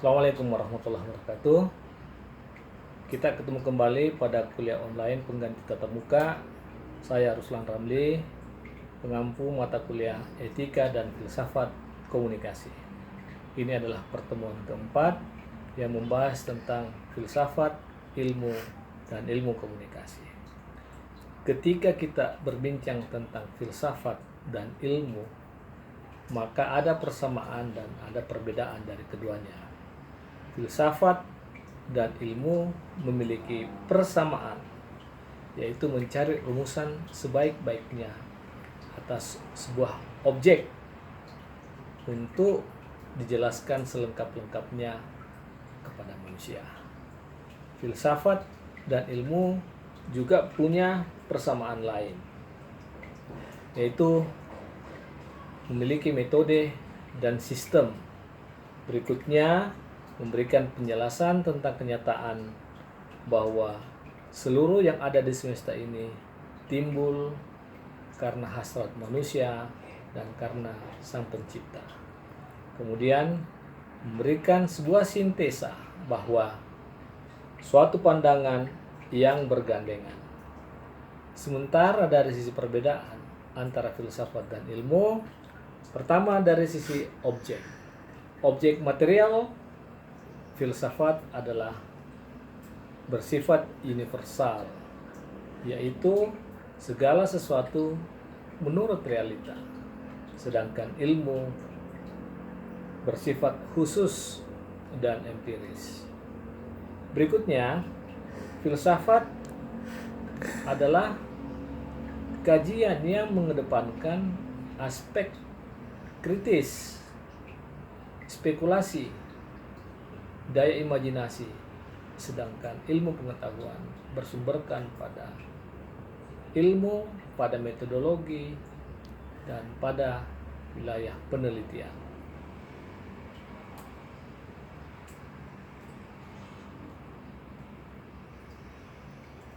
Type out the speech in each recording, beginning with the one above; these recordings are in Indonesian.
Assalamualaikum warahmatullahi wabarakatuh. Kita ketemu kembali pada kuliah online pengganti tatap muka. Saya Ruslan Ramli, pengampu mata kuliah Etika dan Filsafat Komunikasi. Ini adalah pertemuan keempat yang membahas tentang filsafat, ilmu, dan ilmu komunikasi. Ketika kita berbincang tentang filsafat dan ilmu, maka ada persamaan dan ada perbedaan dari keduanya. Filsafat dan ilmu memiliki persamaan, yaitu mencari rumusan sebaik-baiknya atas sebuah objek untuk dijelaskan selengkap-lengkapnya kepada manusia. Filsafat dan ilmu juga punya persamaan lain, yaitu memiliki metode dan sistem. Berikutnya memberikan penjelasan tentang kenyataan bahwa seluruh yang ada di semesta ini timbul karena hasrat manusia dan karena Sang Pencipta. Kemudian memberikan sebuah sintesa bahwa suatu pandangan yang bergandengan. Sementara dari sisi perbedaan antara filsafat dan ilmu, pertama dari sisi objek. Objek material, filsafat adalah bersifat universal, yaitu segala sesuatu menurut realita. Sedangkan ilmu bersifat khusus dan empiris. Berikutnya, filsafat adalah kajian yang mengedepankan aspek kritis, spekulasi, daya imajinasi, sedangkan ilmu pengetahuan bersumberkan pada ilmu, pada metodologi, dan pada wilayah penelitian.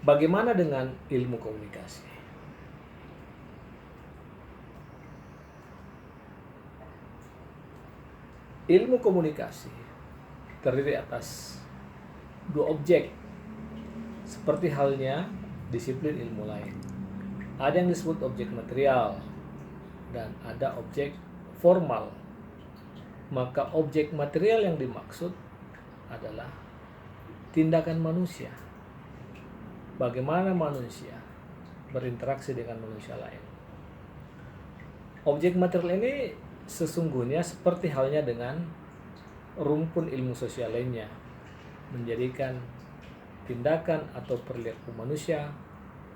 Bagaimana dengan ilmu komunikasi? Ilmu komunikasi terdiri atas dua objek, seperti halnya disiplin ilmu lain. Ada yang disebut objek material dan ada objek formal. Maka objek material yang dimaksud adalah tindakan manusia. Bagaimana manusia berinteraksi dengan manusia lain. Objek material ini sesungguhnya seperti halnya dengan rumpun ilmu sosial lainnya, menjadikan tindakan atau perilaku manusia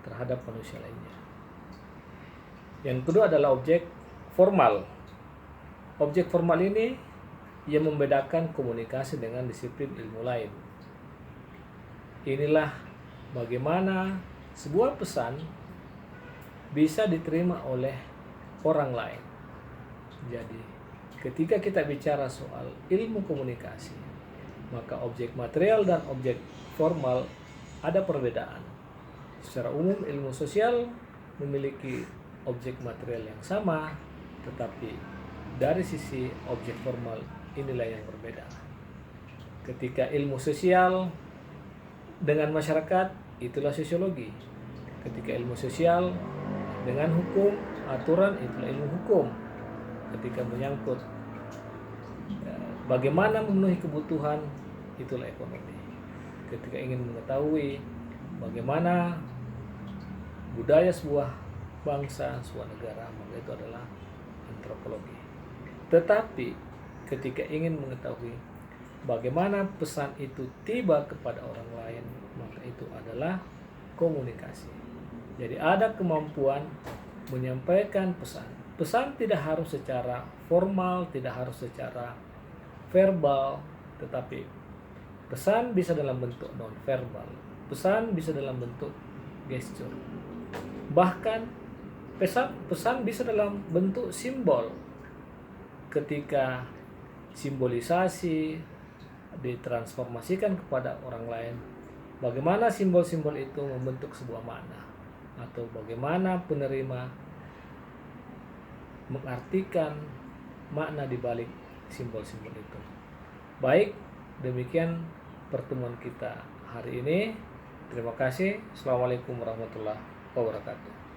terhadap manusia lainnya. Yang kedua adalah objek formal. Objek formal ini yang membedakan komunikasi dengan disiplin ilmu lain. Inilah bagaimana sebuah pesan bisa diterima oleh orang lain. Jadi, ketika kita bicara soal ilmu komunikasi, maka objek material dan objek formal ada perbedaan. Secara umum ilmu sosial memiliki objek material yang sama, tetapi dari sisi objek formal inilah yang berbeda. Ketika ilmu sosial dengan masyarakat, itulah sosiologi. Ketika ilmu sosial dengan hukum, aturan, itulah ilmu hukum. Ketika menyangkut bagaimana memenuhi kebutuhan, itulah ekonomi. Ketika ingin mengetahui bagaimana budaya sebuah bangsa, sebuah negara, maka itu adalah antropologi. Tetapi ketika ingin mengetahui bagaimana pesan itu tiba kepada orang lain, maka itu adalah komunikasi. Jadi ada kemampuan menyampaikan pesan. Pesan tidak harus secara formal, tidak harus secara verbal, tetapi pesan bisa dalam bentuk non-verbal. Pesan bisa dalam bentuk gesture. Bahkan pesan bisa dalam bentuk simbol. Ketika simbolisasi ditransformasikan kepada orang lain, bagaimana simbol-simbol itu membentuk sebuah makna, atau bagaimana penerima mengartikan makna di balik simbol-simbol itu. Baik Demikian pertemuan kita hari ini. Terima kasih. Assalamualaikum warahmatullahi wabarakatuh.